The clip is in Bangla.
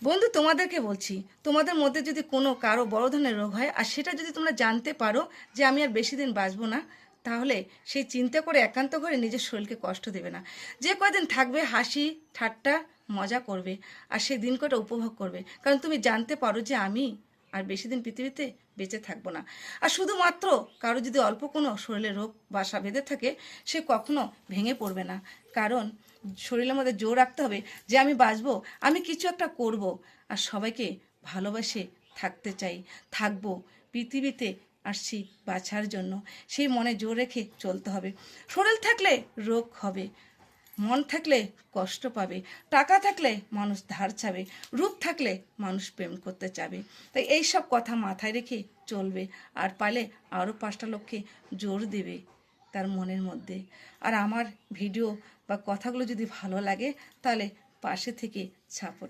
বন্ধু, তোমাদেরকে বলছি, তোমাদের মধ্যে যদি কোনো কারো বড় ধরনের রোগ হয় আর সেটা যদি তোমরা জানতে পারো যে আমি আর বেশি দিন বাঁচবো না, তাহলে সেই চিন্তা করে একান্ত করে নিজের শরীরকে কষ্ট দেবে না। যে কয়দিন থাকবে হাসি ঠাট্টা মজা করবে আর সেই দিন কটা উপভোগ করবে, কারণ তুমি জানতে পারো যে আমি আর বেশি দিন পৃথিবীতে বেঁচে থাকবো না। আর শুধুমাত্র কারো যদি অল্প কোনো শরীরে রোগ বাসা বেঁধে থাকে, সে কখনো ভেঙে পড়বে না। কারণ শরীরের মধ্যে জোর রাখতে হবে যে আমি বাঁচবো, আমি কিছু একটা করব, আর সবাইকে ভালোবাসে থাকতে চাই, থাকবো। পৃথিবীতে আসছি বাঁচার জন্য, সেই মনে জোর রেখে চলতে হবে। শরীর থাকলে রোগ হবে, মন থাকলে কষ্ট পাবে, টাকা থাকলে মানুষ ধার চাবে, রূপ থাকলে মানুষ প্রেম করতে চাবে। তাই এই সব কথা মাথায় রেখে চলবে, আর পালে আরও 5টা লোককে জোর দেবে তার মনের মধ্যে। আর আমার ভিডিও বা কথাগুলো যদি ভালো লাগে, তাহলে পাশে থেকে সাপোর্ট